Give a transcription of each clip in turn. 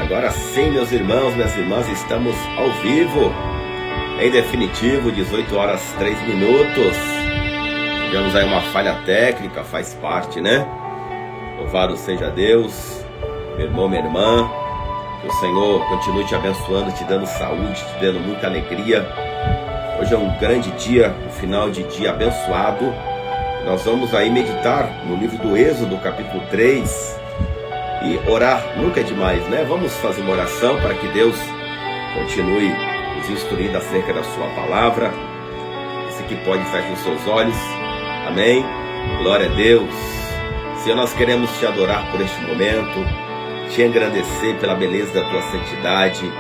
Agora sim, meus irmãos, minhas irmãs, estamos ao vivo. Em definitivo, 18 horas 3 minutos. Tivemos aí uma falha técnica, faz parte, né? Louvado seja Deus, meu irmão, minha irmã. Que o Senhor continue te abençoando, te dando saúde, te dando muita alegria. Hoje é um grande dia, um final de dia abençoado. Nós vamos aí meditar no livro do Êxodo, capítulo 3. E orar nunca é demais, né? Vamos fazer uma oração para que Deus continue nos instruindo acerca da sua palavra. Você que pode, feche os seus olhos. Amém? Glória a Deus. Senhor, nós queremos te adorar por este momento, te engrandecer pela beleza da tua santidade.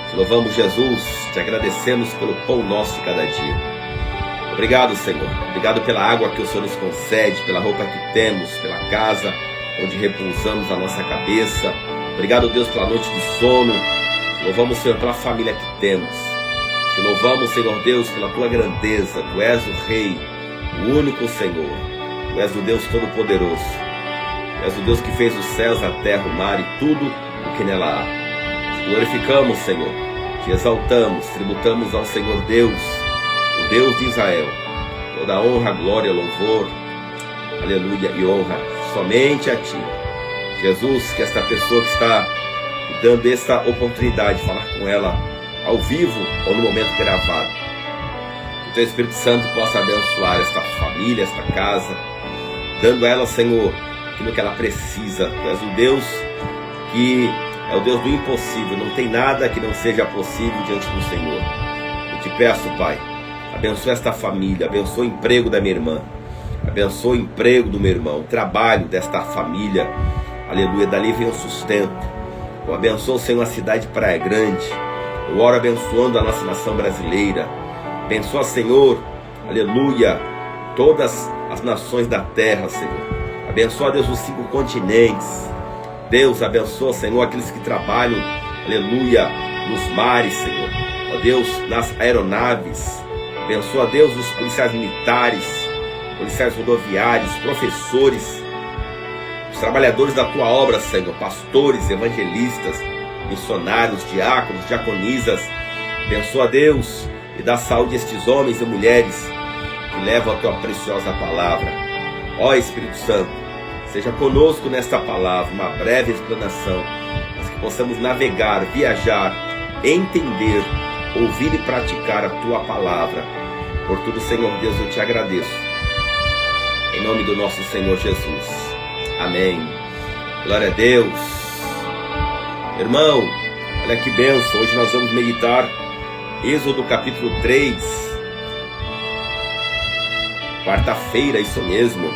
Te louvamos, Jesus, te agradecemos pelo pão nosso de cada dia. Obrigado, Senhor. Obrigado pela água que o Senhor nos concede, pela roupa que temos, pela casa onde repousamos a nossa cabeça. Obrigado, Deus, pela noite de sono. Te louvamos, Senhor, pela família que temos. Te louvamos, Senhor Deus, pela tua grandeza. Tu és o Rei, o único Senhor. Tu és o Deus Todo-Poderoso. Tu és o Deus que fez os céus, a terra, o mar e tudo o que nela há. Te glorificamos, Senhor. Te exaltamos, tributamos ao Senhor Deus, o Deus de Israel. Toda a honra, glória, louvor, aleluia e honra somente a ti, Jesus. Que esta pessoa que está dando esta oportunidade de falar com ela ao vivo ou no momento gravado, que o teu Espírito Santo possa abençoar esta família, esta casa, dando a ela, Senhor, aquilo que ela precisa. Tu és o Deus que é o Deus do impossível. Não tem nada que não seja possível diante do Senhor. Eu te peço, Pai, abençoa esta família, abençoa o emprego da minha irmã, abençoa o emprego do meu irmão, o trabalho desta família, aleluia, dali vem o sustento. Eu abençoo, Senhor, a cidade de Praia Grande. Eu oro abençoando a nossa nação brasileira. Abençoa, Senhor, aleluia, todas as nações da terra, Senhor. Abençoa, Deus, os 5 continentes. Deus, abençoa, Senhor, aqueles que trabalham, aleluia, nos mares, Senhor. Ó Deus, nas aeronaves. Abençoa, Deus, os policiais militares, policiais rodoviários, professores, os trabalhadores da tua obra, Senhor, pastores, evangelistas, missionários, diáconos, diaconisas. Abençoa, Deus, e dá saúde a estes homens e mulheres que levam a tua preciosa palavra. Ó Espírito Santo, seja conosco nesta palavra, uma breve explanação, mas que possamos navegar, viajar, entender, ouvir e praticar a tua palavra. Por tudo, Senhor Deus, eu te agradeço. Em nome do nosso Senhor Jesus. Amém. Glória a Deus. Irmão, olha que bênção. Hoje nós vamos meditar Êxodo capítulo 3. Quarta-feira, isso mesmo.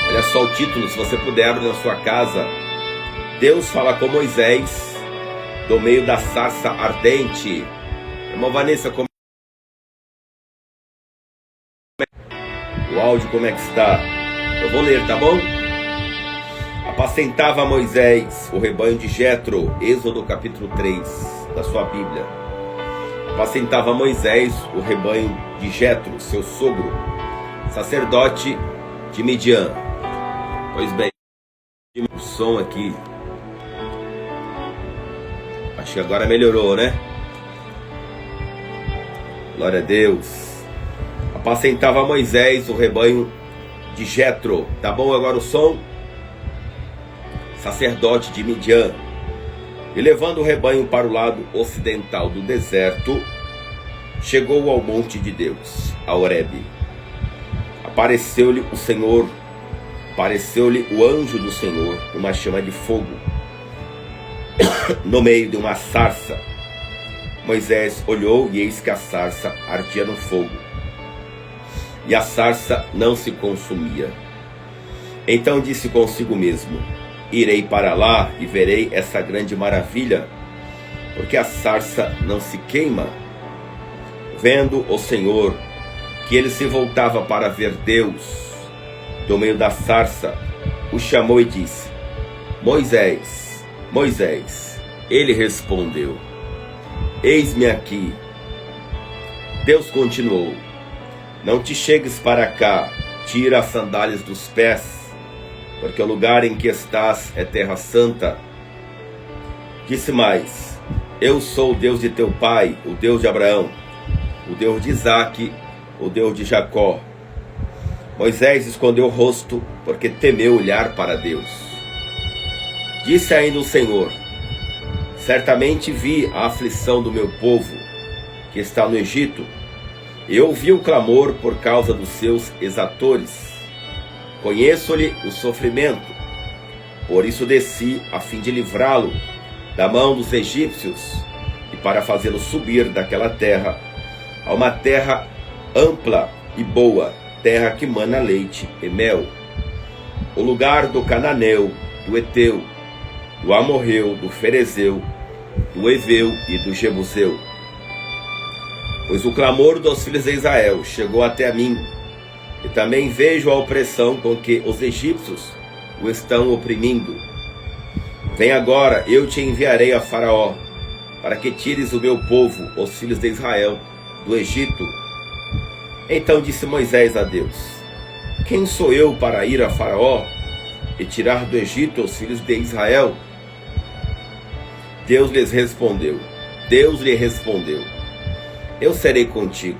Olha só o título, se você puder, abre na sua casa. Deus fala com Moisés do meio da sarça ardente. Irmã Vanessa, como o áudio, como é que está? Eu vou ler, tá bom? Apacentava Moisés o rebanho de Jetro, Êxodo capítulo 3 da sua Bíblia. Apacentava Moisés o rebanho de Jetro, seu sogro, sacerdote de Midian. Pois bem, o som aqui, acho que agora melhorou, né? Glória a Deus. Apacentava Moisés o rebanho de Jetro. Tá bom agora o som? Sacerdote de Midian. E levando o rebanho para o lado ocidental do deserto, chegou ao monte de Deus, a Horebe. Apareceu-lhe o Senhor, apareceu-lhe o anjo do Senhor, uma chama de fogo, no meio de uma sarça. Moisés olhou e eis que a sarça ardia no fogo, e a sarça não se consumia. Então disse consigo mesmo: irei para lá e verei essa grande maravilha, porque a sarça não se queima. Vendo o Senhor que ele se voltava para ver Deus, do meio da sarça, o chamou e disse: Moisés, Moisés. Ele respondeu: eis-me aqui. Deus continuou: não te chegues para cá, tira as sandálias dos pés, porque o lugar em que estás é terra santa. Disse mais: eu sou o Deus de teu pai, o Deus de Abraão, o Deus de Isaque, o Deus de Jacó. Moisés escondeu o rosto, porque temeu olhar para Deus. Disse ainda o Senhor: certamente vi a aflição do meu povo, que está no Egito, e ouvi o clamor por causa dos seus exatores. Conheço-lhe o sofrimento, por isso desci a fim de livrá-lo da mão dos egípcios, e para fazê-lo subir daquela terra a uma terra ampla e boa, terra que mana leite e mel, o lugar do cananeu, do Eteu, do Amorreu, do Ferezeu, do Eveu e do Jebuseu. Pois o clamor dos filhos de Israel chegou até a mim, e também vejo a opressão com que os egípcios o estão oprimindo. Vem agora, eu te enviarei a Faraó, para que tires o meu povo, os filhos de Israel, do Egito. Então disse Moisés a Deus: quem sou eu para ir a Faraó e tirar do Egito os filhos de Israel? Deus lhe respondeu: eu serei contigo,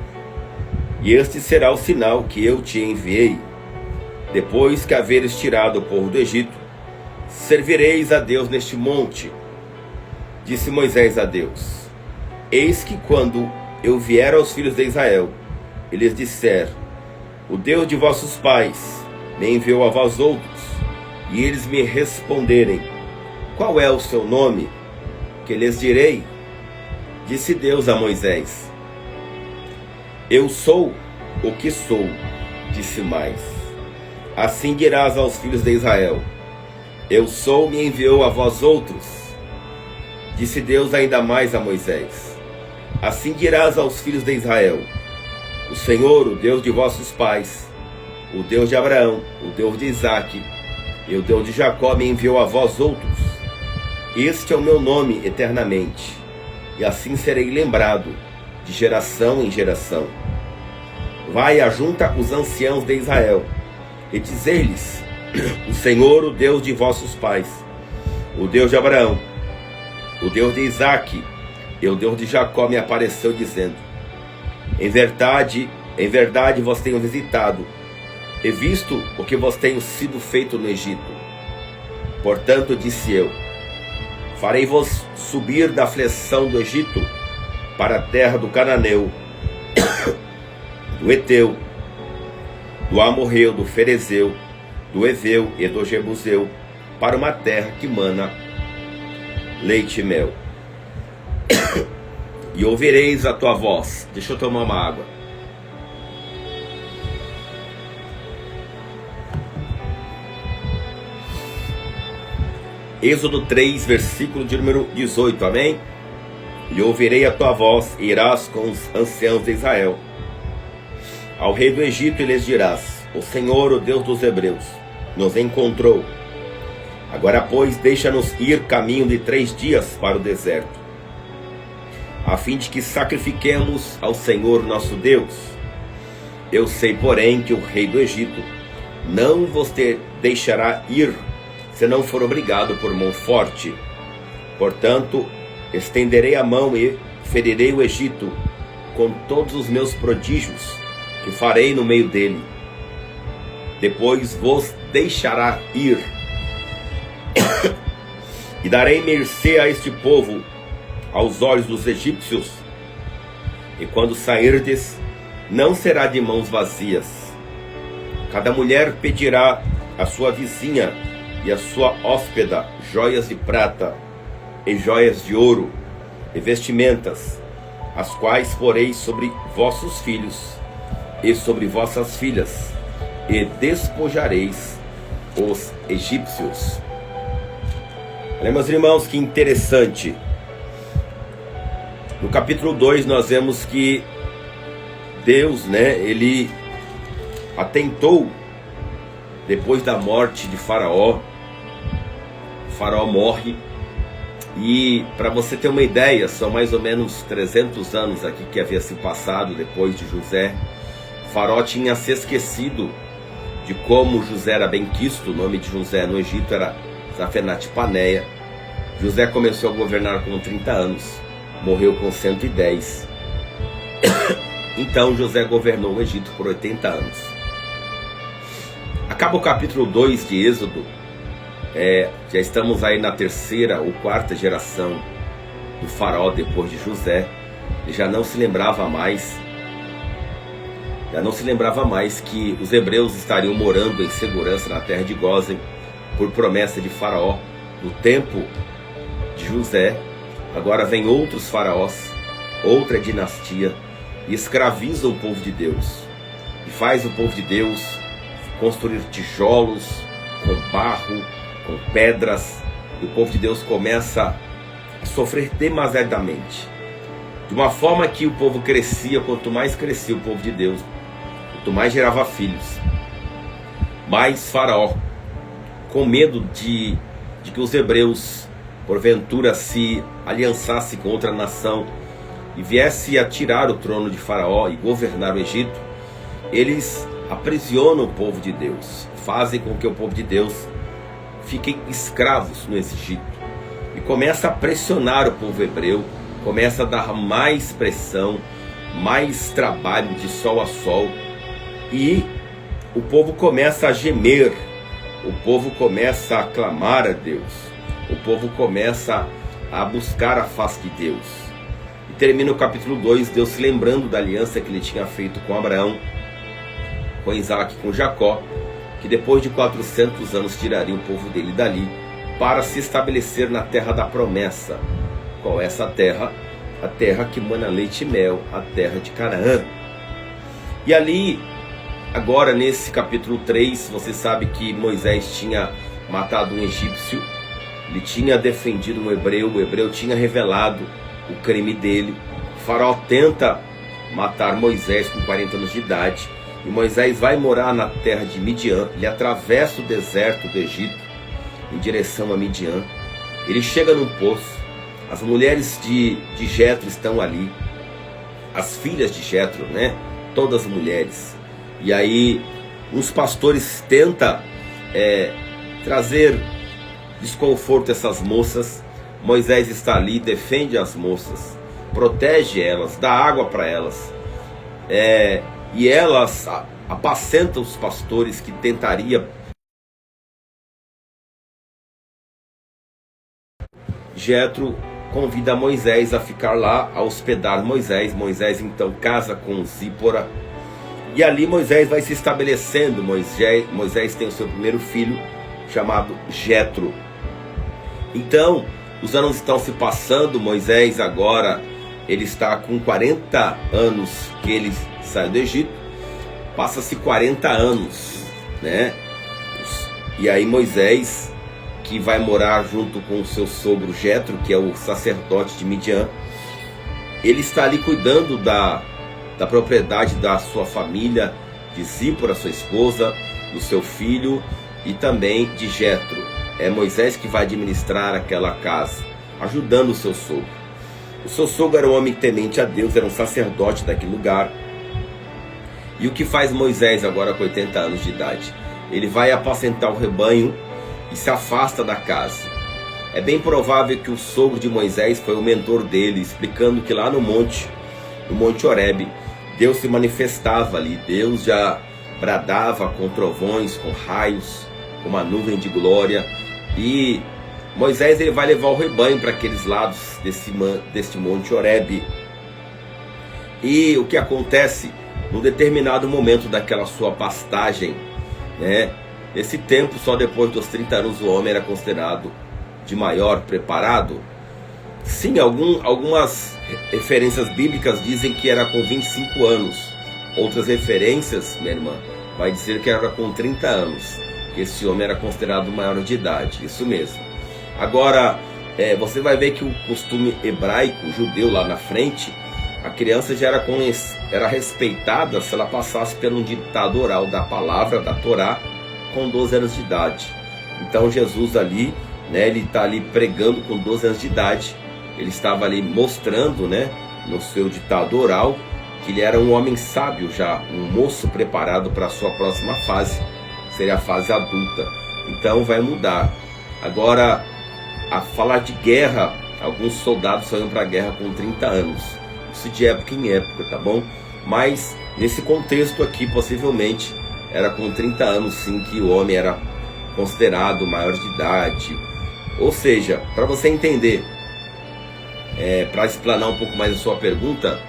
e este será o sinal que eu te enviei. Depois que haveres tirado o povo do Egito, servireis a Deus neste monte. Disse Moisés a Deus: eis que quando eu vier aos filhos de Israel, e lhes disser: o Deus de vossos pais me enviou a vós outros, e eles me responderem: qual é o seu nome? Que lhes direi? Disse Deus a Moisés: eu sou o que sou. Disse mais: assim dirás aos filhos de Israel: eu sou, me enviou a vós outros. Disse Deus ainda mais a Moisés: assim dirás aos filhos de Israel: o Senhor, o Deus de vossos pais, o Deus de Abraão, o Deus de Isaque e o Deus de Jacó me enviou a vós outros. Este é o meu nome eternamente, e assim serei lembrado de geração em geração. Vai, ajunta os anciãos de Israel, e dizei-lhes: o Senhor, o Deus de vossos pais, o Deus de Abraão, o Deus de Isaque e o Deus de Jacó me apareceu, dizendo: em verdade vos tenho visitado, e visto o que vos tenho sido feito no Egito. Portanto, disse eu: farei-vos subir da aflição do Egito para a terra do Cananeu, do Eteu, do Amorreu, do Ferezeu, do Eveu e do Jebuseu, para uma terra que mana leite e mel. E ouvireis a tua voz. Deixa eu tomar uma água. Êxodo 3, versículo de número 18, amém? E ouvirei a tua voz, e irás com os anciãos de Israel ao rei do Egito, e lhes dirás: o Senhor, o Deus dos Hebreus, nos encontrou. Agora, pois, deixa-nos ir caminho de 3 dias para o deserto, a fim de que sacrifiquemos ao Senhor nosso Deus. Eu sei, porém, que o rei do Egito não vos deixará ir, se não for obrigado por mão forte. Portanto, estenderei a mão e ferirei o Egito com todos os meus prodígios que farei no meio dele. Depois vos deixará ir, e darei mercê a este povo aos olhos dos egípcios. E quando sairdes, não será de mãos vazias. Cada mulher pedirá à sua vizinha e à sua hóspeda joias de prata e joias de ouro e vestimentas, as quais poreis sobre vossos filhos e sobre vossas filhas, e despojareis os egípcios. Olha, meus irmãos, que interessante. No capítulo 2 nós vemos que Deus, ele atentou depois da morte de Faraó. Faraó morre, e para você ter uma ideia, são mais ou menos 300 anos aqui que havia se passado depois de José. Faraó tinha se esquecido de como José era bem quisto. O nome de José no Egito era Zafenat-Paneia. José começou a governar com 30 anos, morreu com 110. Então José governou o Egito por 80 anos. Acaba o capítulo 2 de Êxodo. Já estamos aí na terceira ou quarta geração do faraó depois de José. Ele já não se lembrava mais que os hebreus estariam morando em segurança na terra de Gósen por promessa de faraó no tempo de José. Agora vem outros faraós, outra dinastia, e escraviza o povo de Deus e faz o povo de Deus construir tijolos com barro, com pedras, e o povo de Deus começa a sofrer demasiadamente, de uma forma que o povo crescia. Quanto mais crescia o povo de Deus, quanto mais gerava filhos, mais faraó, com medo de que os hebreus porventura se aliançassem com outra nação e viesse a tirar o trono de faraó e governar o Egito, eles aprisionam o povo de Deus, fazem com que o povo de Deus fiquem escravos no Egito, e começa a pressionar o povo hebreu, começa a dar mais pressão, mais trabalho de sol a sol, e o povo começa a gemer, o povo começa a clamar a Deus, o povo começa a buscar a face de Deus. E termina o capítulo 2, Deus se lembrando da aliança que ele tinha feito com Abraão, com Isaac, com Jacó, que depois de 400 anos tiraria o povo dele dali para se estabelecer na terra da promessa. Qual é essa terra? A terra que mana leite e mel, a terra de Canaã. E ali, agora nesse capítulo 3, você sabe que Moisés tinha matado um egípcio, ele tinha defendido um hebreu, o hebreu tinha revelado o crime dele. O faraó tenta matar Moisés com 40 anos de idade, e Moisés vai morar na terra de Midian. Ele atravessa o deserto do Egito em direção a Midian. Ele chega num poço, as mulheres de Jetro estão ali, as filhas de Jetro, né? Todas mulheres. E aí os pastores tentam trazer desconforto a essas moças. Moisés está ali, defende as moças, protege elas, dá água para elas, e elas apacentam os pastores que tentariam. Jetro convida Moisés a ficar lá, a hospedar Moisés. Moisés então casa com Zípora, e ali Moisés vai se estabelecendo. Moisés tem o seu primeiro filho, chamado Jetro. Então os anos estão se passando. Moisés agora ele está com 40 anos que ele sai do Egito. Passa-se 40 anos, né? E aí Moisés, que vai morar junto com o seu sogro Jetro, que é o sacerdote de Midian, ele está ali cuidando da propriedade da sua família, de Zípora, sua esposa, do seu filho e também de Jetro. É Moisés que vai administrar aquela casa, ajudando o seu sogro. O seu sogro era um homem temente a Deus, era um sacerdote daquele lugar. E o que faz Moisés agora com 80 anos de idade? Ele vai apacentar o rebanho e se afasta da casa. É bem provável que o sogro de Moisés foi o mentor dele, explicando que lá no Monte Horebe, Deus se manifestava ali. Deus já bradava com trovões, com raios, com uma nuvem de glória. E Moisés ele vai levar o rebanho para aqueles lados deste Monte Horebe. E o que acontece? Num determinado momento daquela sua pastagem, né? Esse tempo, só depois dos 30 anos, o homem era considerado de maior preparado. Sim, algumas referências bíblicas dizem que era com 25 anos. Outras referências, minha irmã, vai dizer que era com 30 anos, que esse homem era considerado maior de idade. Isso mesmo. Agora, você vai ver que o costume hebraico, judeu lá na frente, a criança já era respeitada se ela passasse pelo ditado oral da palavra, da Torá, com 12 anos de idade. Então Jesus ali, né, ele está ali pregando com 12 anos de idade. Ele estava ali mostrando, né, no seu ditado oral, que ele era um homem sábio já, um moço preparado para a sua próxima fase, seria a fase adulta. Então vai mudar. Agora, a falar de guerra, alguns soldados saíram para a guerra com 30 anos. Isso de época em época, tá bom? Mas nesse contexto aqui, possivelmente, era com 30 anos sim que o homem era considerado maior de idade. Ou seja, para você entender, para explanar um pouco mais a sua pergunta,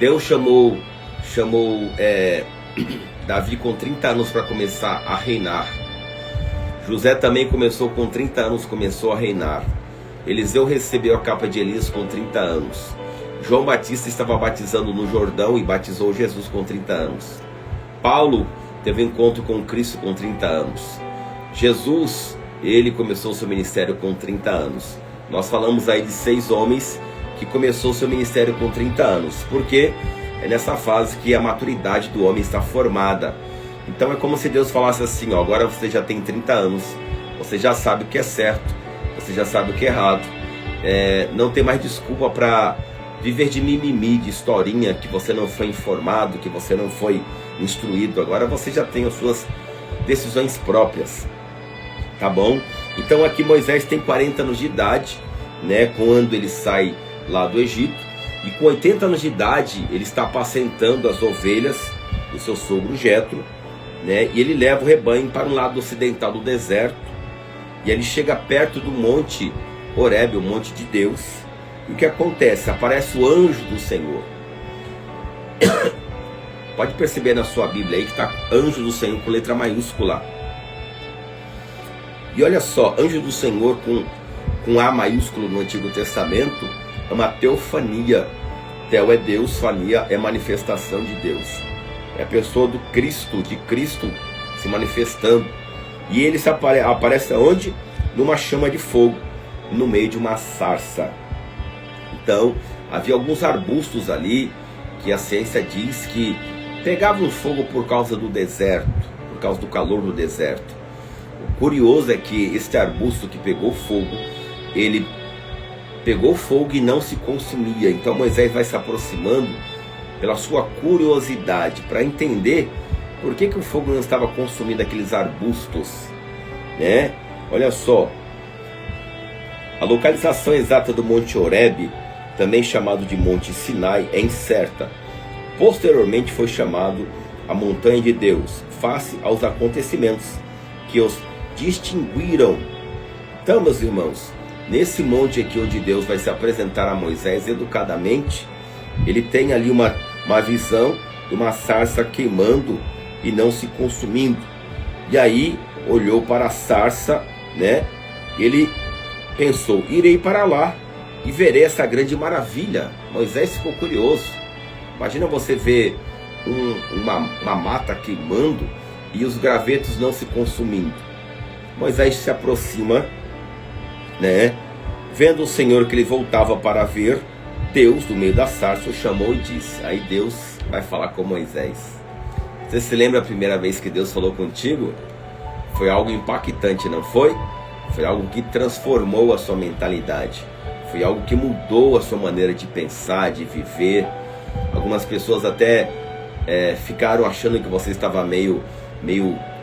Deus chamou Davi com 30 anos para começar a reinar. José também começou com 30 anos, começou a reinar. Eliseu recebeu a capa de Elias com 30 anos. João Batista estava batizando no Jordão e batizou Jesus com 30 anos. Paulo teve um encontro com Cristo com 30 anos. Jesus, ele começou seu ministério com 30 anos. Nós falamos aí de 6 homens que começou seu ministério com 30 anos, porque é nessa fase que a maturidade do homem está formada. Então é como se Deus falasse assim, ó, agora você já tem 30 anos, você já sabe o que é certo, você já sabe o que é errado, não tem mais desculpa para viver de mimimi, de historinha, que você não foi informado, que você não foi instruído. Agora você já tem as suas decisões próprias, tá bom? Então aqui Moisés tem 40 anos de idade, né, quando ele sai lá do Egito, e com 80 anos de idade ele está apacentando as ovelhas do seu sogro Jetro, né, e ele leva o rebanho para um lado ocidental do deserto, e ele chega perto do monte Horebe, o monte de Deus. E o que acontece? Aparece o anjo do Senhor. Pode perceber na sua Bíblia aí que está anjo do Senhor com letra maiúscula. E olha só, anjo do Senhor com A maiúsculo no Antigo Testamento é uma teofania. Teo é Deus, fania é manifestação de Deus. É a pessoa do Cristo, de Cristo se manifestando. E ele aparece onde? Numa chama de fogo, no meio de uma sarça. Então, havia alguns arbustos ali que a ciência diz que pegavam fogo por causa do deserto, por causa do calor do deserto. O curioso é que este arbusto que pegou fogo, ele pegou fogo e não se consumia. Então Moisés vai se aproximando pela sua curiosidade para entender por que o fogo não estava consumindo aqueles arbustos, né? Olha só, a localização exata do Monte Horebe, também chamado de Monte Sinai, é incerta. Posteriormente foi chamado a Montanha de Deus, face aos acontecimentos que os distinguiram. Então, meus irmãos, nesse monte aqui onde Deus vai se apresentar a Moisés educadamente, ele tem ali uma visão de uma sarça queimando e não se consumindo. E aí olhou para a sarça, né? Ele pensou, irei para lá e verei essa grande maravilha. Moisés ficou curioso. Imagina você ver uma mata queimando e os gravetos não se consumindo. Moisés se aproxima, né? Vendo o Senhor que ele voltava para ver, Deus, do meio da sarça, o chamou e disse. Aí Deus vai falar com Moisés. Você se lembra a primeira vez que Deus falou contigo? Foi algo impactante, não foi? Foi algo que transformou a sua mentalidade. Foi algo que mudou a sua maneira de pensar, de viver. Algumas pessoas até ficaram achando que você estava meio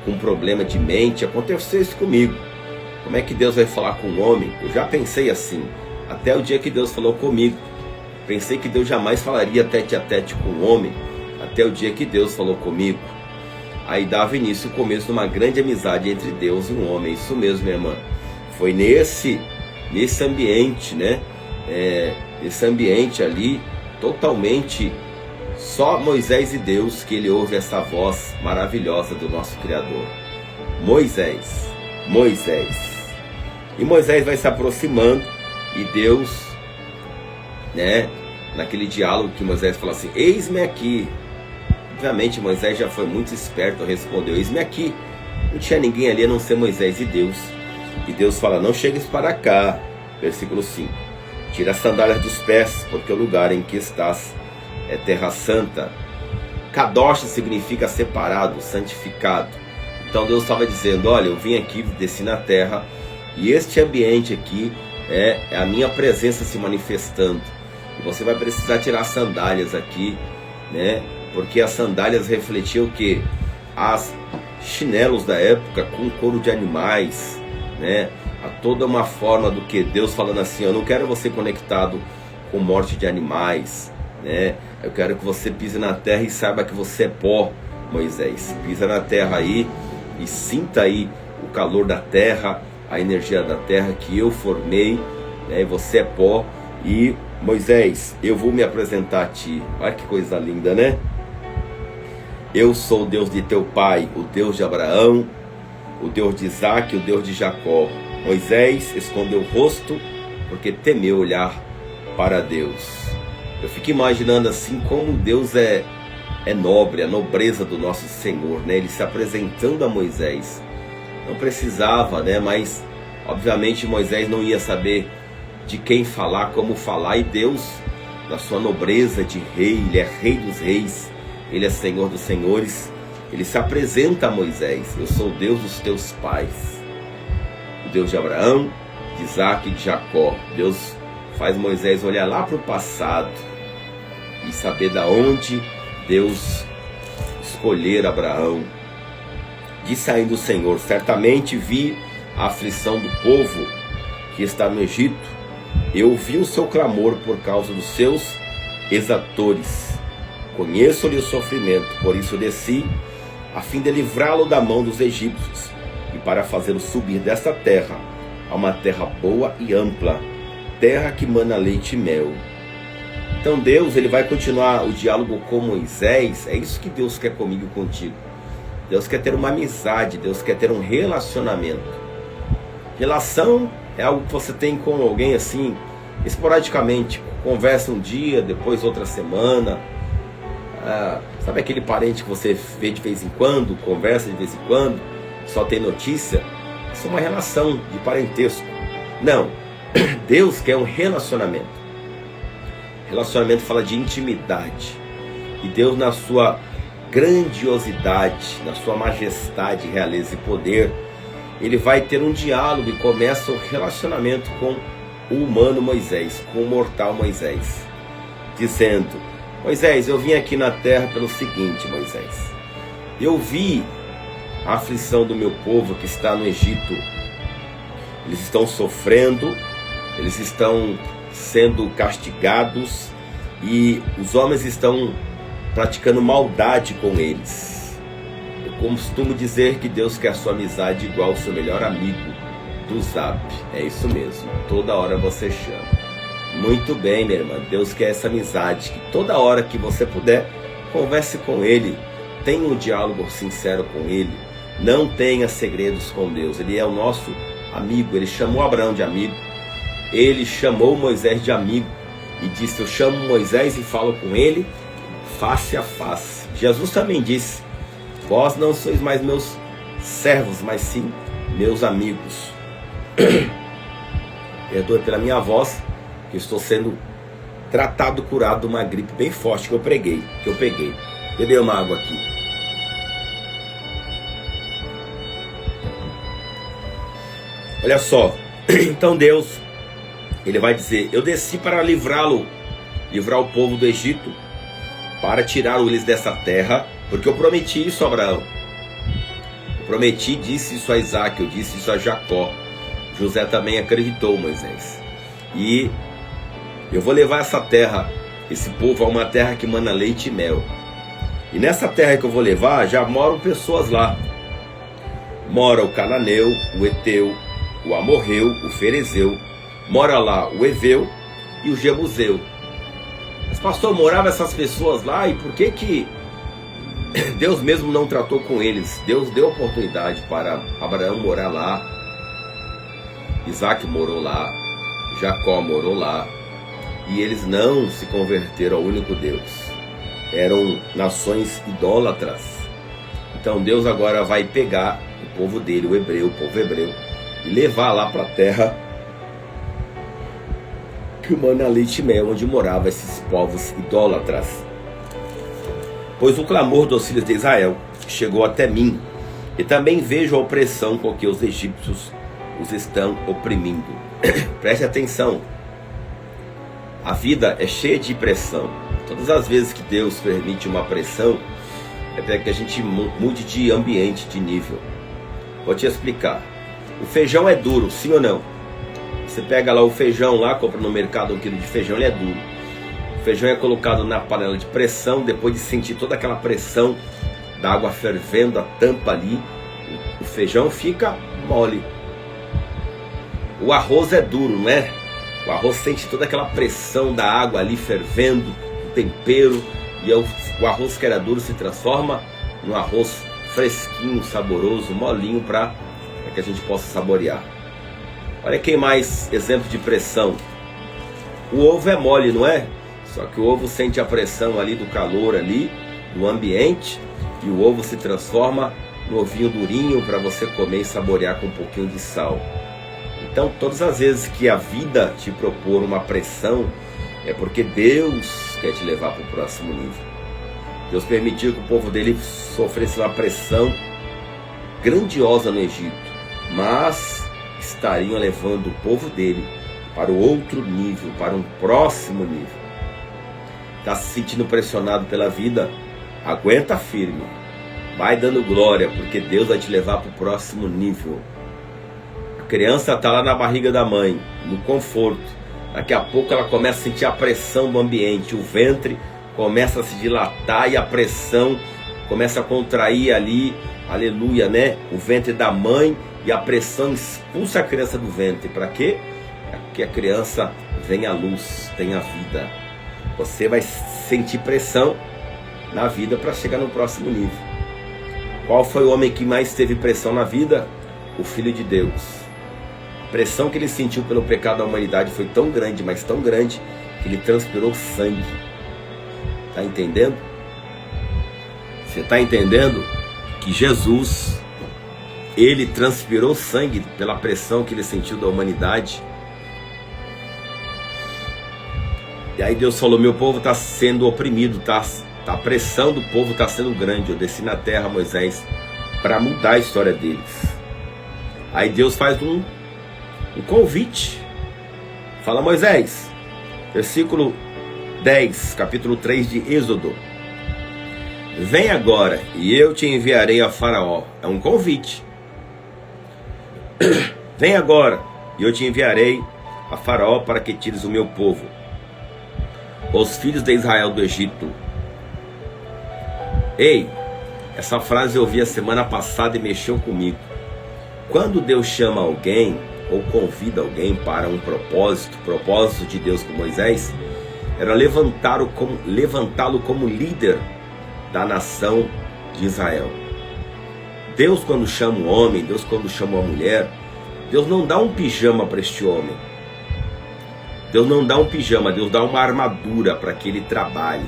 com problema de mente. Aconteceu isso comigo. Como é que Deus vai falar com um homem? Eu já pensei assim, até o dia que Deus falou comigo. Pensei que Deus jamais falaria tete a tete com um homem, até o dia que Deus falou comigo. Aí dava início o começo de uma grande amizade entre Deus e um homem. Isso mesmo, minha irmã. Foi nesse ambiente, né? Esse ambiente ali, totalmente só Moisés e Deus, que ele ouve essa voz maravilhosa do nosso Criador. Moisés. E Moisés vai se aproximando e Deus, né? Naquele diálogo que Moisés fala assim, eis-me aqui. Obviamente Moisés já foi muito esperto, respondeu, eis-me aqui. Não tinha ninguém ali a não ser Moisés e Deus. E Deus fala, não chegues para cá. Versículo 5. Tira as sandálias dos pés, porque o lugar em que estás é terra santa. Kadosh significa separado, santificado. Então Deus estava dizendo, olha, eu vim aqui, desci na terra, e este ambiente aqui é a minha presença se manifestando. E você vai precisar tirar as sandálias aqui, né? Porque as sandálias refletiam o quê? As chinelos da época com couro de animais, né? Há toda uma forma do que Deus falando assim: eu não quero você conectado com morte de animais, né? Eu quero que você pise na terra e saiba que você é pó, Moisés. Pisa na terra aí e sinta aí o calor da terra, a energia da terra que eu formei, né? E você é pó. E Moisés, eu vou me apresentar a ti. Olha que coisa linda, né? Eu sou o Deus de teu pai, o Deus de Abraão, o Deus de Isaac, o Deus de Jacó. Moisés escondeu o rosto porque temeu olhar para Deus. Eu fico imaginando assim como Deus é nobre, a nobreza do nosso Senhor, né? Ele se apresentando a Moisés. Não precisava, né? Mas obviamente Moisés não ia saber de quem falar, como falar. E Deus, na sua nobreza de rei, Ele é rei dos reis, Ele é Senhor dos senhores, Ele se apresenta a Moisés: eu sou o Deus dos teus pais, o Deus de Abraão, de Isaac e de Jacó. Deus faz Moisés olhar lá para o passado e saber da onde Deus escolher Abraão. Disse ainda o Senhor: certamente vi a aflição do povo que está no Egito. Eu ouvi o seu clamor por causa dos seus exatores. Conheço-lhe o sofrimento, por isso desci, a fim de livrá-lo da mão dos egípcios, e para fazê-lo subir desta terra a uma terra boa e ampla, terra que mana leite e mel. Então Deus, Ele vai continuar o diálogo com Moisés. É isso que Deus quer comigo e contigo. Deus quer ter uma amizade, Deus quer ter um relacionamento. Relação é algo que você tem com alguém assim, esporadicamente. Conversa um dia, depois outra semana. Sabe aquele parente que você vê de vez em quando, conversa de vez em quando, só tem notícia? Isso é uma relação de parentesco. Não, Deus quer um relacionamento. Relacionamento fala de intimidade. E Deus, na sua grandiosidade, na sua majestade, realeza e poder, Ele vai ter um diálogo e começa o relacionamento com o humano Moisés, com o mortal Moisés, dizendo: Moisés, eu vim aqui na terra pelo seguinte, Moisés. Eu vi a aflição do meu povo que está no Egito. Eles estão sofrendo, eles estão sendo castigados e os homens estão praticando maldade com eles. Eu costumo dizer que Deus quer a sua amizade igual ao seu melhor amigo do Zap. É isso mesmo, toda hora você chama. Muito bem, minha irmã, Deus quer essa amizade, que toda hora que você puder, converse com Ele, tenha um diálogo sincero com Ele, não tenha segredos com Deus. Ele é o nosso amigo. Ele chamou Abraão de amigo, Ele chamou Moisés de amigo e disse: eu chamo Moisés e falo com ele face a face. Jesus também disse: vós não sois mais meus servos, mas sim meus amigos. Perdoe pela minha voz, que estou sendo tratado, curado de uma gripe bem forte que eu peguei. Beber uma água aqui. Olha só, então Deus, Ele vai dizer: eu desci para livrar o povo do Egito, para tirá-los dessa terra, porque eu prometi isso a Abraão. Eu prometi, disse isso a Isaac, eu disse isso a Jacó. José também acreditou, Moisés. E eu vou levar essa terra, esse povo, a uma terra que mana leite e mel. E nessa terra que eu vou levar, já moram pessoas lá. Mora o cananeu, o eteu, o amorreu, o ferezeu. Mora lá o Eveu e o Jebuseu. Mas pastor, moravam essas pessoas lá, e por que Deus mesmo não tratou com eles? Deus deu oportunidade para Abraão morar lá, Isaac morou lá, Jacó morou lá, e eles não se converteram ao único Deus. Eram nações idólatras. Então Deus agora vai pegar o povo dele, o povo hebreu, e levar lá para a terra que mana leite e mel, onde moravam esses povos idólatras. Pois o clamor dos filhos de Israel chegou até mim, e também vejo a opressão com que os egípcios os estão oprimindo. Preste atenção, a vida é cheia de pressão. Todas as vezes que Deus permite uma pressão, é para que a gente mude de ambiente, de nível. Vou te explicar. O feijão é duro, sim ou não? Você pega lá o feijão, lá compra no mercado 1 quilo de feijão, ele é duro. O feijão é colocado na panela de pressão, depois de sentir toda aquela pressão da água fervendo, a tampa ali, o feijão fica mole. O arroz é duro, não é? O arroz sente toda aquela pressão da água ali fervendo, o tempero, e o arroz que era duro se transforma num arroz fresquinho, saboroso, molinho para que a gente possa saborear. Olha quem mais exemplo de pressão. O ovo é mole, não é? Só que o ovo sente a pressão ali do calor ali, do ambiente, e o ovo se transforma no ovinho durinho para você comer e saborear com um pouquinho de sal. Então, todas as vezes que a vida te propor uma pressão, é porque Deus quer te levar para o próximo nível. Deus permitiu que o povo dele sofresse uma pressão grandiosa no Egito, mas estariam levando o povo dele para o outro nível, para um próximo nível. Está se sentindo pressionado pela vida? Aguenta firme, vai dando glória, porque Deus vai te levar para o próximo nível. A criança está lá na barriga da mãe, no conforto. Daqui a pouco ela começa a sentir a pressão do ambiente, o ventre começa a se dilatar e a pressão começa a contrair ali, aleluia, né? O ventre da mãe, e a pressão expulsa a criança do ventre. Para quê? Para que a criança venha à luz, tenha vida. Você vai sentir pressão na vida para chegar no próximo nível. Qual foi o homem que mais teve pressão na vida? O Filho de Deus. A pressão que ele sentiu pelo pecado da humanidade foi tão grande, mas tão grande, que ele transpirou sangue. Está entendendo? Você está entendendo que Jesus, ele transpirou sangue pela pressão que ele sentiu da humanidade? E aí Deus falou: meu povo está sendo oprimido, a pressão do povo está sendo grande. Eu desci na terra, Moisés, para mudar a história deles. Aí Deus faz um convite. Fala: Moisés, versículo 10, capítulo 3 de Êxodo: vem agora e eu te enviarei a Faraó. É um convite. Vem agora e eu te enviarei a Faraó para que tires o meu povo, os filhos de Israel, do Egito. Ei, essa frase eu ouvi a semana passada e mexeu comigo. Quando Deus chama alguém ou convida alguém para um propósito de Deus com Moisés, era levantá-lo como líder da nação de Israel. Deus, quando chama um homem, Deus, quando chama uma mulher, Deus não dá um pijama para este homem. Deus não dá um pijama, Deus dá uma armadura para que ele trabalhe,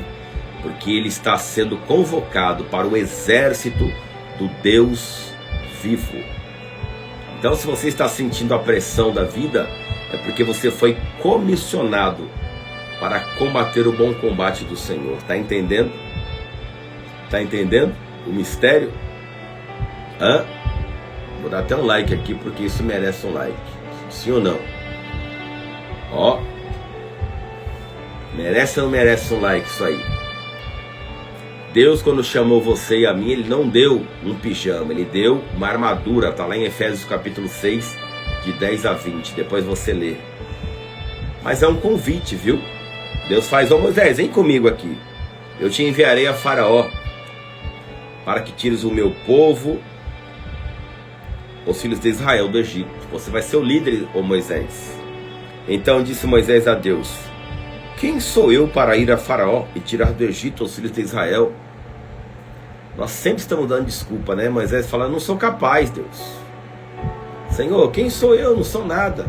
porque ele está sendo convocado para o exército do Deus vivo. Então, se você está sentindo a pressão da vida, é porque você foi comissionado para combater o bom combate do Senhor. Está entendendo? Está entendendo o mistério? Vou dar até um like aqui, porque isso merece um like. Sim ou não? Ó, merece ou não merece um like isso aí? Deus, quando chamou você e a mim, ele não deu um pijama, ele deu uma armadura. Está lá em Efésios capítulo 6, de 10 a 20. Depois você lê. Mas é um convite, viu? Deus faz: ó Moisés, vem comigo aqui. Eu te enviarei a Faraó para que tires o meu povo, os filhos de Israel, do Egito. Você vai ser o líder, ó Moisés. Então disse Moisés a Deus: quem sou eu para ir a Faraó e tirar do Egito os filhos de Israel? Nós sempre estamos dando desculpa, né? Moisés fala: não sou capaz, Deus. Senhor, quem sou eu? Não sou nada.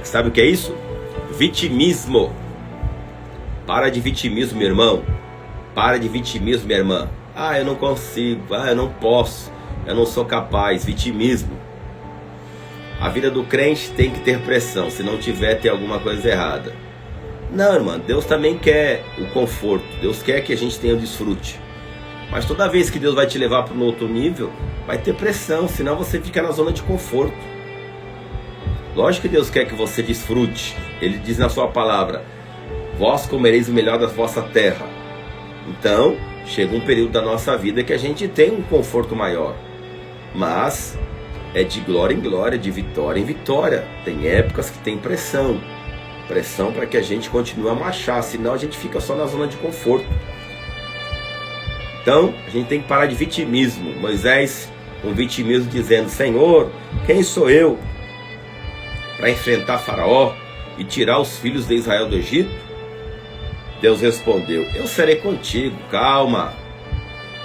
Sabe o que é isso? Vitimismo. Para de vitimismo, meu irmão. Para de vitimismo, minha irmã. Ah, eu não consigo. Ah, eu não posso. Eu não sou capaz. Vitimismo. A vida do crente tem que ter pressão. Se não tiver, tem alguma coisa errada. Não, irmã, Deus também quer o conforto. Deus quer que a gente tenha o desfrute. Mas toda vez que Deus vai te levar para um outro nível, vai ter pressão, senão você fica na zona de conforto. Lógico que Deus quer que você desfrute. Ele diz na sua palavra: vós comereis o melhor da vossa terra. Então, chega um período da nossa vida que a gente tem um conforto maior. Mas é de glória em glória, de vitória em vitória. Tem épocas que tem pressão para que a gente continue a marchar, senão a gente fica só na zona de conforto. Então a gente tem que parar de vitimismo. Moisés com vitimismo dizendo: Senhor, quem sou eu para enfrentar Faraó e tirar os filhos de Israel do Egito? Deus respondeu: eu serei contigo, calma,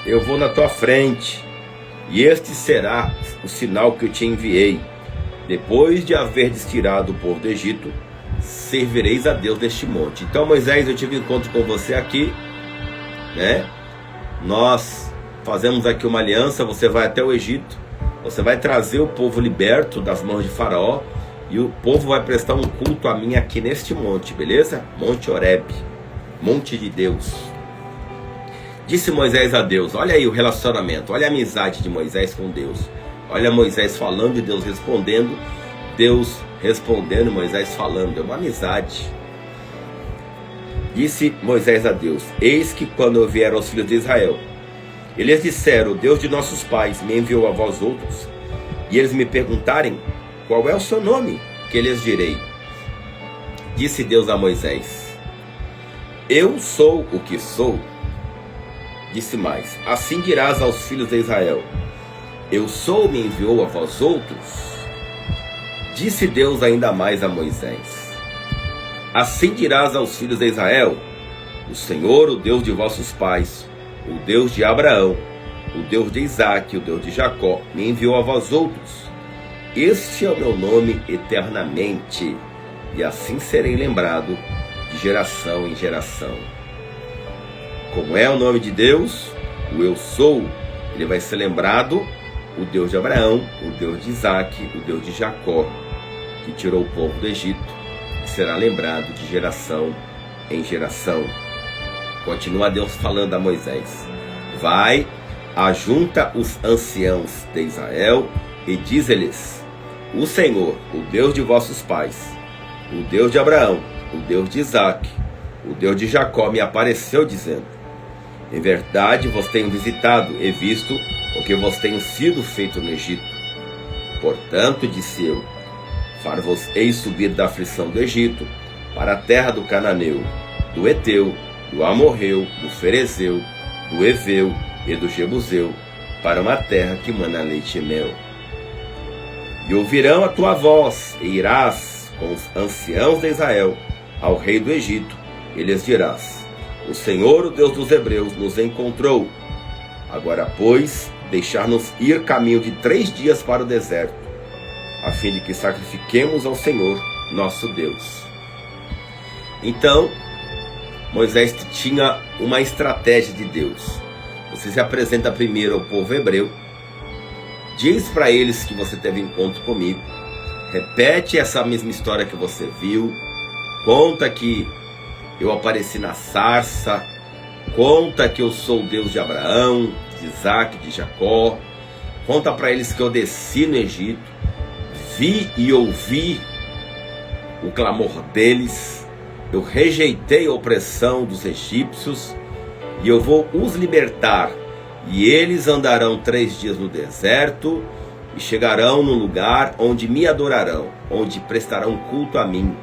eu vou na tua frente, e este será o sinal que eu te enviei. Depois de haverdes tirado o povo do Egito, servireis a Deus neste monte. Então, Moisés, eu tive um encontro com você aqui, né? Nós fazemos aqui uma aliança. Você vai até o Egito, você vai trazer o povo liberto das mãos de Faraó, e o povo vai prestar um culto a mim aqui neste monte, beleza? Monte Horebe, monte de Deus. Disse Moisés a Deus: olha aí o relacionamento, olha a amizade de Moisés com Deus. Olha Moisés falando e Deus respondendo, Deus respondendo, Moisés falando. É uma amizade. Disse Moisés a Deus: eis que quando eu vier aos filhos de Israel, eles disseram: o Deus de nossos pais me enviou a vós outros, e eles me perguntarem: qual é o seu nome? Que lhes direi. Disse Deus a Moisés: eu sou o que sou. Disse mais: assim dirás aos filhos de Israel: eu sou, me enviou a vós outros. Disse Deus ainda mais a Moisés: assim dirás aos filhos de Israel: o Senhor, o Deus de vossos pais, o Deus de Abraão, o Deus de Isaque, o Deus de Jacó, me enviou a vós outros. Este é o meu nome eternamente, e assim serei lembrado de geração em geração. Como é o nome de Deus, o eu sou, ele vai ser lembrado, o Deus de Abraão, o Deus de Isaque, o Deus de Jacó, que tirou o povo do Egito, e será lembrado de geração em geração. Continua Deus falando a Moisés: vai, ajunta os anciãos de Israel e diz-lhes: o Senhor, o Deus de vossos pais, o Deus de Abraão, o Deus de Isaque, o Deus de Jacó, me apareceu dizendo: em verdade vos tenho visitado e visto o que vos tenho sido feito no Egito. Portanto, disse eu, far-vos-ei subir da aflição do Egito para a terra do Cananeu, do Eteu, do Amorreu, do Ferezeu, do Eveu e do Jebuseu, para uma terra que mana leite e mel. E ouvirão a tua voz, e irás com os anciãos de Israel ao rei do Egito, e lhes dirás: o Senhor, o Deus dos Hebreus, nos encontrou. Agora, pois, deixar-nos ir caminho de 3 dias para o deserto, a fim de que sacrifiquemos ao Senhor, nosso Deus. Então, Moisés tinha uma estratégia de Deus. Você se apresenta primeiro ao povo hebreu, diz para eles que você teve encontro comigo, repete essa mesma história que você viu, conta que eu apareci na sarça, conta que eu sou o Deus de Abraão, de Isaque, de Jacó, conta para eles que eu desci no Egito, vi e ouvi o clamor deles, eu rejeitei a opressão dos egípcios e eu vou os libertar, e eles andarão 3 dias no deserto e chegarão no lugar onde me adorarão, onde prestarão culto a mim.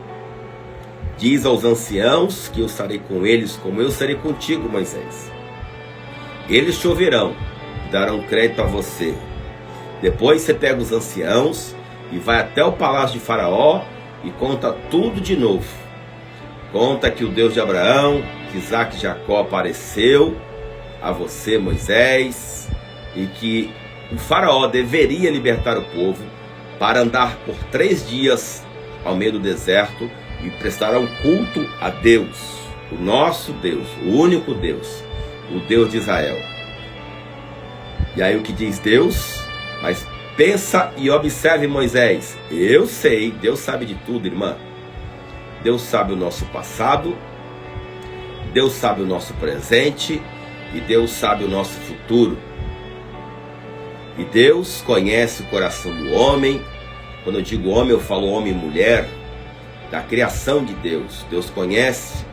Diz aos anciãos que eu estarei com eles como eu serei contigo, Moisés. Eles te ouvirão, darão crédito a você. Depois você pega os anciãos e vai até o palácio de Faraó e conta tudo de novo. Conta que o Deus de Abraão, de Isaque e Jacó apareceu a você, Moisés, e que o Faraó deveria libertar o povo para andar por 3 dias ao meio do deserto e prestar um culto a Deus, o nosso Deus, o único Deus, o Deus de Israel. E aí o que diz Deus? Mas pensa e observe, Moisés. Eu sei, Deus sabe de tudo, irmã. Deus sabe o nosso passado, Deus sabe o nosso presente e Deus sabe o nosso futuro. E Deus conhece o coração do homem. Quando eu digo homem, eu falo homem e mulher, da criação de Deus. Deus conhece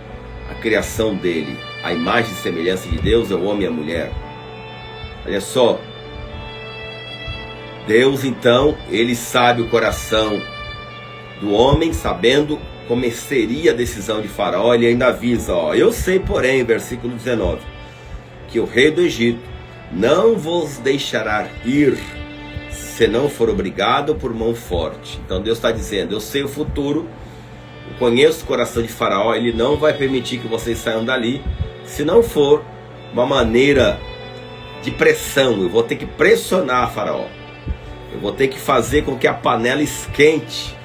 a criação dele. A imagem e semelhança de Deus é o homem e a mulher. Olha só, Deus então, ele sabe o coração do homem, sabendo como seria a decisão de Faraó, ele ainda avisa, eu sei, porém, versículo 19, que o rei do Egito não vos deixará ir, se não for obrigado por mão forte. Então Deus está dizendo, eu sei o futuro, eu conheço o coração de Faraó, ele não vai permitir que vocês saiam dali, se não for uma maneira de pressão. Eu vou ter que pressionar Faraó, eu vou ter que fazer com que a panela esquente,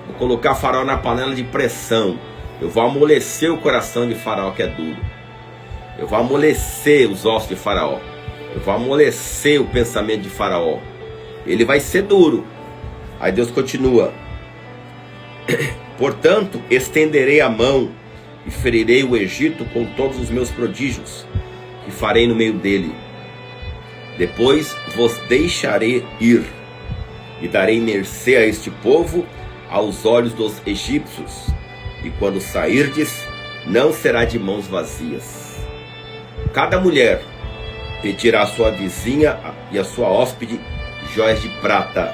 vou colocar Faraó na panela de pressão, eu vou amolecer o coração de Faraó que é duro, eu vou amolecer os ossos de Faraó, eu vou amolecer o pensamento de Faraó, ele vai ser duro. Aí Deus continua, portanto estenderei a mão e ferirei o Egito com todos os meus prodígios que farei no meio dele, depois vos deixarei ir e darei mercê a este povo aos olhos dos egípcios, e quando sairdes, não será de mãos vazias. Cada mulher pedirá à sua vizinha e à sua hóspede joias de prata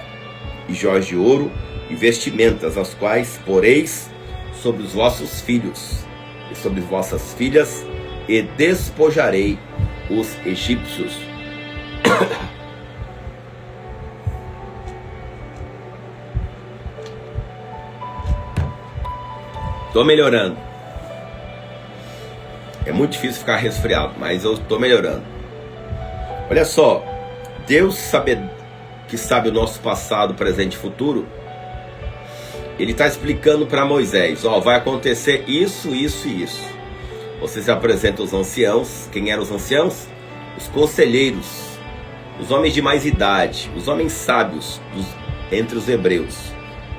e joias de ouro e vestimentas, as quais poreis sobre os vossos filhos e sobre vossas filhas, e despojarei os egípcios. Estou melhorando. É muito difícil ficar resfriado, mas eu estou melhorando. Olha só, Deus que sabe o nosso passado, presente e futuro, ele está explicando para Moisés, vai acontecer isso, isso e isso. Você se apresenta aos anciãos. Quem eram os anciãos? Os conselheiros, os homens de mais idade, os homens sábios entre os hebreus.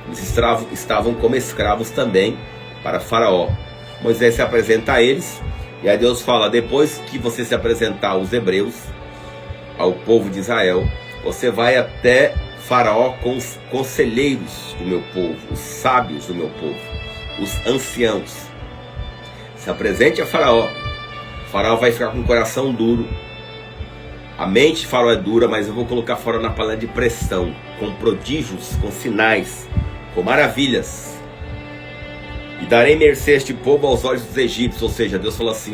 Eles estavam como escravos também para Faraó. Moisés se apresenta a eles, e aí Deus fala, depois que você se apresentar aos hebreus, ao povo de Israel, você vai até Faraó com os conselheiros do meu povo, os sábios do meu povo, os anciãos. Se apresente a Faraó. Faraó vai ficar com o coração duro, a mente de Faraó é dura, mas eu vou colocar Faraó na panela de pressão, com prodígios, com sinais, com maravilhas. E darei mercê a este povo aos olhos dos egípcios. Ou seja, Deus falou assim,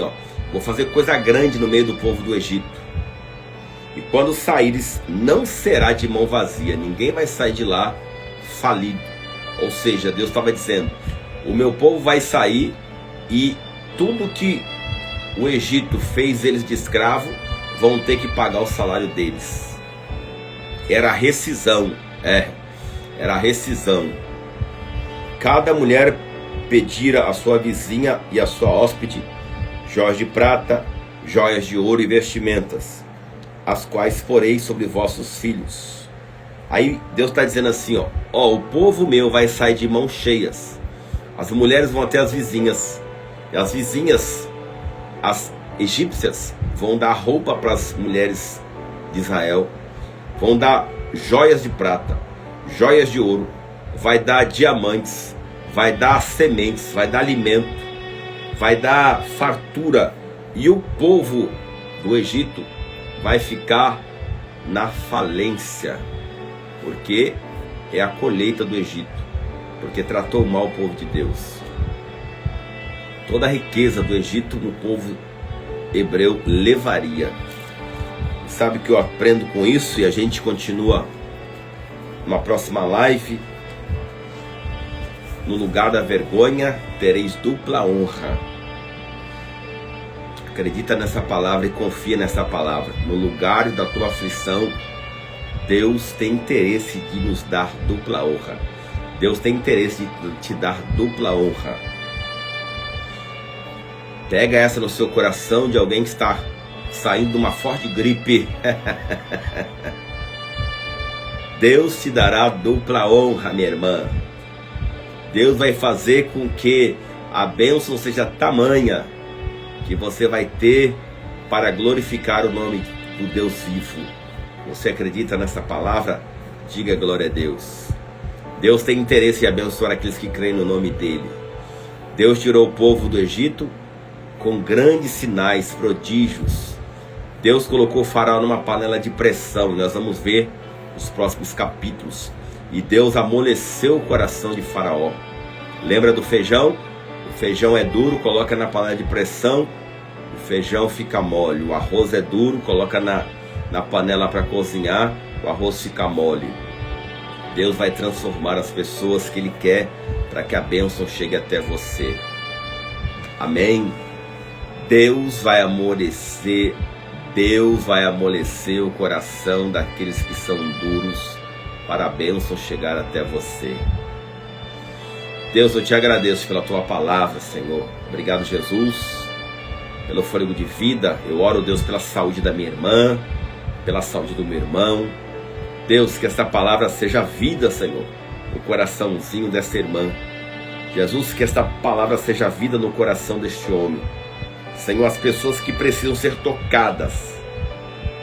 vou fazer coisa grande no meio do povo do Egito. E quando saíres, não será de mão vazia. Ninguém vai sair de lá falido. Ou seja, Deus estava dizendo, o meu povo vai sair, e tudo que o Egito fez eles de escravo, vão ter que pagar o salário deles. Era a rescisão. Era a rescisão. Cada mulher pedira à sua vizinha e à sua hóspede joias de prata, joias de ouro e vestimentas, as quais porei sobre vossos filhos. Aí Deus está dizendo assim, o povo meu vai sair de mãos cheias. As mulheres vão até as vizinhas, e as vizinhas, as egípcias, vão dar roupa para as mulheres de Israel, vão dar joias de prata, joias de ouro, vai dar diamantes, vai dar sementes, vai dar alimento, vai dar fartura, e o povo do Egito vai ficar na falência, porque é a colheita do Egito, porque tratou mal o povo de Deus. Toda a riqueza do Egito o povo hebreu levaria. Sabe que eu aprendo com isso, e a gente continua numa próxima live. No lugar da vergonha tereis dupla honra. Acredita nessa palavra e confia nessa palavra. No lugar da tua aflição, Deus tem interesse de nos dar dupla honra. Deus tem interesse de te dar dupla honra. Pega essa no seu coração, de alguém que está saindo de uma forte gripe. Deus te dará dupla honra, minha irmã. Deus vai fazer com que a bênção seja tamanha que você vai ter para glorificar o nome do Deus vivo. Você acredita nessa palavra? Diga glória a Deus. Deus tem interesse em abençoar aqueles que creem no nome dele. Deus tirou o povo do Egito com grandes sinais, prodígios. Deus colocou o Faraó numa panela de pressão. Nós vamos ver os próximos capítulos. E Deus amoleceu o coração de Faraó. Lembra do feijão? O feijão é duro, coloca na panela de pressão, o feijão fica mole. O arroz é duro, coloca na panela para cozinhar, o arroz fica mole. Deus vai transformar as pessoas que Ele quer para que a bênção chegue até você. Amém? Deus vai amolecer o coração daqueles que são duros para a bênção chegar até você. Deus, eu te agradeço pela tua palavra, Senhor. Obrigado, Jesus, pelo fôlego de vida. Eu oro, Deus, pela saúde da minha irmã, pela saúde do meu irmão. Deus, que esta palavra seja vida, Senhor, no coraçãozinho dessa irmã. Jesus, que esta palavra seja vida no coração deste homem. Senhor, as pessoas que precisam ser tocadas,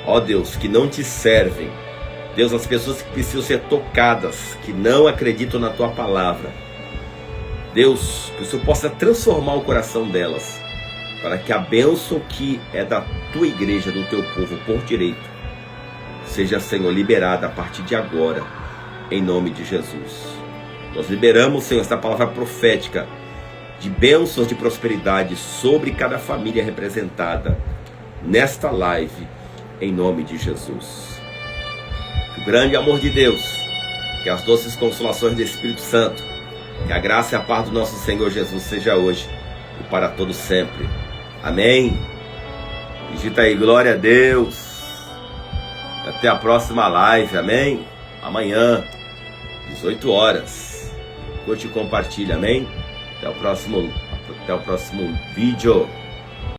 ó Deus, que não te servem. Deus, as pessoas que precisam ser tocadas, que não acreditam na tua palavra. Deus, que o Senhor possa transformar o coração delas, para que a bênção que é da tua igreja, do teu povo, por direito, seja, Senhor, liberada a partir de agora, em nome de Jesus. Nós liberamos, Senhor, esta palavra profética de bênçãos de prosperidade sobre cada família representada nesta live, em nome de Jesus. Que o grande amor de Deus, que as doces consolações do Espírito Santo, que a graça e a paz do nosso Senhor Jesus seja hoje e para todos sempre. Amém? Digita aí, glória a Deus. Até a próxima live, amém? Amanhã, 18 horas. Curte e compartilha, amém? Até o próximo vídeo.